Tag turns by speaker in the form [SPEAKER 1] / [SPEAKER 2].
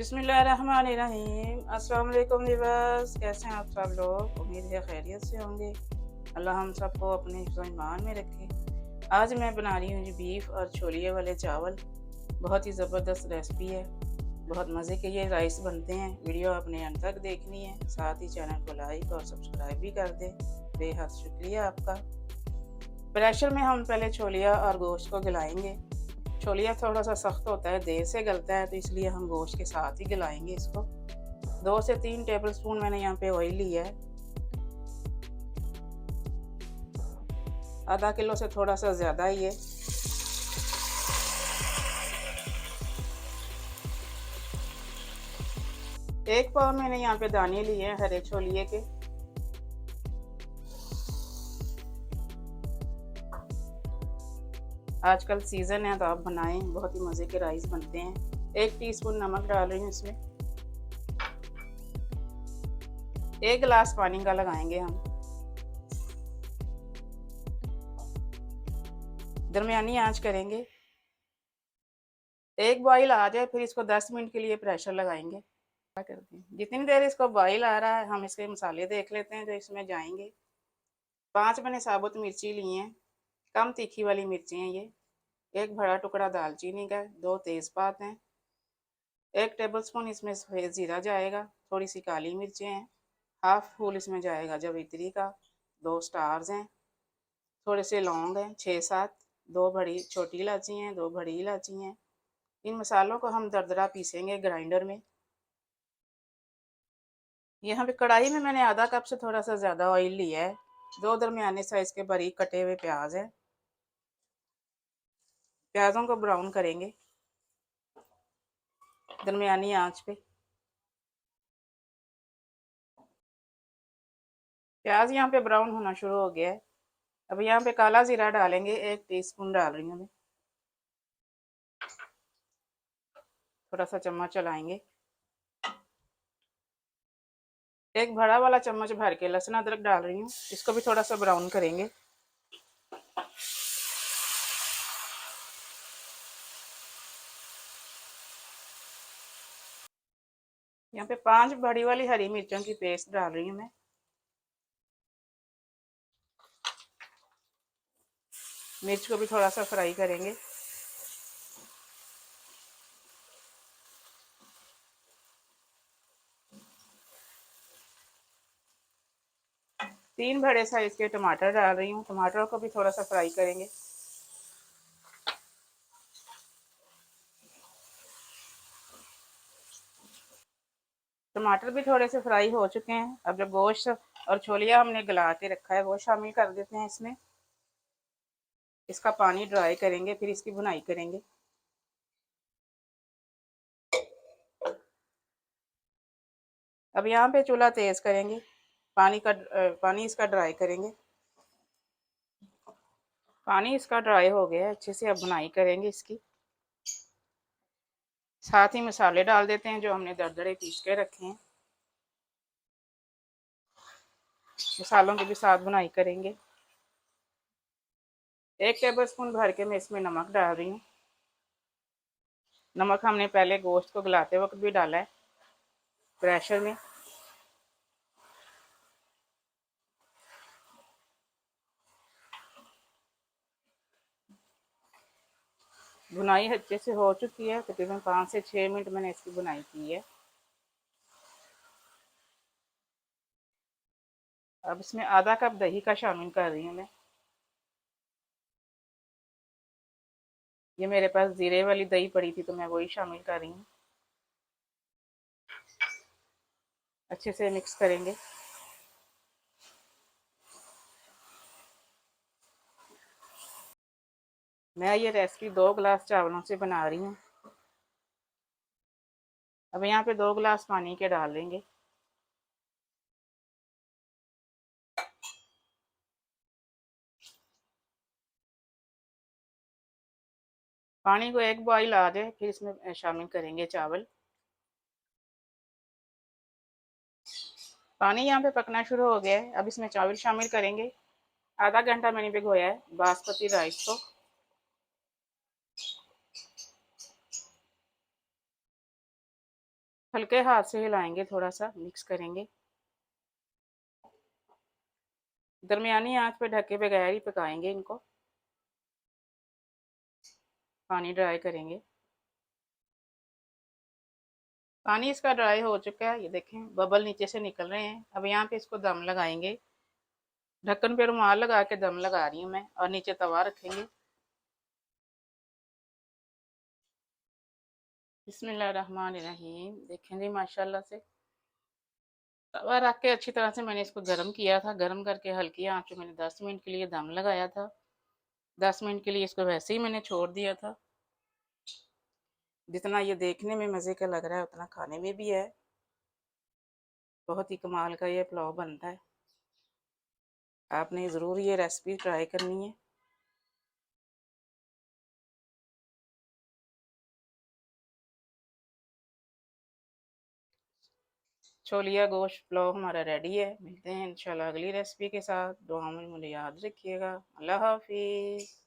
[SPEAKER 1] बिस्मिल्लाहिर्रहमानिर्रहीम। अस्सलाम वालेकुम व्यूअर्स, कैसे हैं आप सब लोग? उम्मीद है खैरियत से होंगे। अल्लाह हम सबको अपने हिफ्ज़ ईमान में रखे। आज मैं बना रही हूँ जी बीफ और छोलिए वाले चावल। बहुत ही ज़बरदस्त रेसिपी है, बहुत मज़े के ये राइस बनते हैं। वीडियो आपने अंत तक देखनी है, साथ ही चैनल को लाइक और सब्सक्राइब भी कर दें। बेहद शुक्रिया आपका। प्रेशर में हम पहले छोलिया और गोश्त को गलाएंगे। छोलिया थोड़ा सा सख्त होता है, देर से गलता है, तो इसलिए हम गोश्त के साथ ही गलाएंगे इसको। 2 से 3 टेबलस्पून मैंने यहाँ पे ऑयल लिया है। आधा किलो से थोड़ा सा ज़्यादा ही है। एक पाव मैंने यहाँ पे दाने लिए हैं हरे छोलिए के। आजकल सीज़न है तो आप बनाएं, बहुत ही मज़े के राइस बनते हैं। 1 टीस्पून नमक डाल रही हूँ इसमें। 1 गिलास पानी का लगाएंगे हम। दरमियानी आंच करेंगे। एक बॉईल आ जाए फिर इसको 10 मिनट के लिए प्रेशर लगाएंगे। क्या करते हैं, जितनी देर इसको बॉईल आ रहा है हम इसके मसाले देख लेते हैं जो इसमें जाएंगे। 5 मैंने साबुत मिर्ची ली हैं, कम तीखी वाली मिर्ची हैं ये। 1 बड़ा टुकड़ा दालचीनी का, 2 तेज़पात हैं। 1 टेबलस्पून इसमें सफ़ेद ज़ीरा जाएगा। थोड़ी सी काली मिर्चें हैं। हाफ फूल इसमें जाएगा जावित्री का। 2 स्टार्स हैं। थोड़े से लौंग हैं 6-7। 2 बड़ी छोटी इलायची हैं, 2 बड़ी इलायची हैं। इन मसालों को हम दरदरा पीसेंगे ग्राइंडर में। यहाँ पे कढ़ाई में मैंने आधा कप से थोड़ा सा ज़्यादा ऑयल लिया है। 2 दरमियाने साइज़ के बारीक कटे हुए प्याज हैं। प्याज़ों को ब्राउन करेंगे दरमियानी आंच पे। प्याज यहाँ पे ब्राउन होना शुरू हो गया है। अब यहाँ पे काला ज़ीरा डालेंगे, 1 टीस्पून डाल रही हूँ मैं। थोड़ा सा चम्मच चलाएंगे। 1 बड़ा वाला चम्मच भर के लहसुन अदरक डाल रही हूँ। इसको भी थोड़ा सा ब्राउन करेंगे। यहाँ पे 5 बड़ी वाली हरी मिर्चों की पेस्ट डाल रही हूँ मैं। मिर्च को भी थोड़ा सा फ्राई करेंगे। तीन बड़े साइज के टमाटर डाल रही हूँ। टमाटर को भी थोड़ा सा फ्राई करेंगे। टमाटर भी थोड़े से फ्राई हो चुके हैं। अब जब गोश्त और छोलिया हमने गला के रखा है वो शामिल कर देते हैं इसमें। इसका पानी ड्राई करेंगे, फिर इसकी भुनाई करेंगे। अब यहाँ पे चूल्हा तेज करेंगे। पानी इसका ड्राई करेंगे। पानी इसका ड्राई हो गया है अच्छे से। अब भुनाई करेंगे इसकी। साथ ही मसाले डाल देते हैं जो हमने दरदरे पीस के रखे हैं। मसालों के भी साथ भुनाई करेंगे। 1 टेबलस्पून भर के मैं इसमें नमक डाल रही हूँ। नमक हमने पहले गोश्त को गलाते वक्त भी डाला है प्रेशर में। भुनाई अच्छे से हो चुकी है। तकरीबन 5 से 6 मिनट मैंने इसकी भुनाई की है। अब इसमें आधा कप दही का शामिल कर रही हूँ मैं। ये मेरे पास जीरे वाली दही पड़ी थी तो मैं वही शामिल कर रही हूँ। अच्छे से मिक्स करेंगे। मैं ये रेसिपी 2 गिलास चावलों से बना रही हूँ। अब यहाँ पे 2 गिलास पानी के डाल देंगे। पानी को एक बॉईल आ जाए फिर इसमें शामिल करेंगे चावल। पानी यहाँ पे पकना शुरू हो गया है। अब इसमें चावल शामिल करेंगे। आधा घंटा मैंने भिगोया है बासमती राइस को। हल्के हाथ से हिलाएंगे, थोड़ा सा मिक्स करेंगे। दरमियानी आंच पे ढके बगैर ही पकाएंगे इनको। पानी ड्राई करेंगे। पानी इसका ड्राई हो चुका है, ये देखें बबल नीचे से निकल रहे हैं। अब यहाँ पे इसको दम लगाएंगे। ढक्कन पे रुमाल लगा के दम लगा रही हूँ मैं, और नीचे तवा रखेंगे। बिस्मिल्लाहिर्रहमानिर्रहीम। देखें जी माशाल्लाह से तवा रख के अच्छी तरह से मैंने इसको गर्म किया था। गर्म करके हल्की आंच पे मैंने 10 मिनट के लिए दम लगाया था। 10 मिनट के लिए इसको वैसे ही मैंने छोड़ दिया था। जितना ये देखने में मज़े का लग रहा है उतना खाने में भी है। बहुत ही कमाल का ये पुलाव बनता है। आपने ज़रूर ये रेसिपी ट्राई करनी है। छोलिया गोश्त पुलाव हमारा रेडी है। मिलते हैं इंशाल्लाह अगली रेसिपी के साथ। दुआ में मुझे याद रखिएगा। अल्लाह हाफिज़।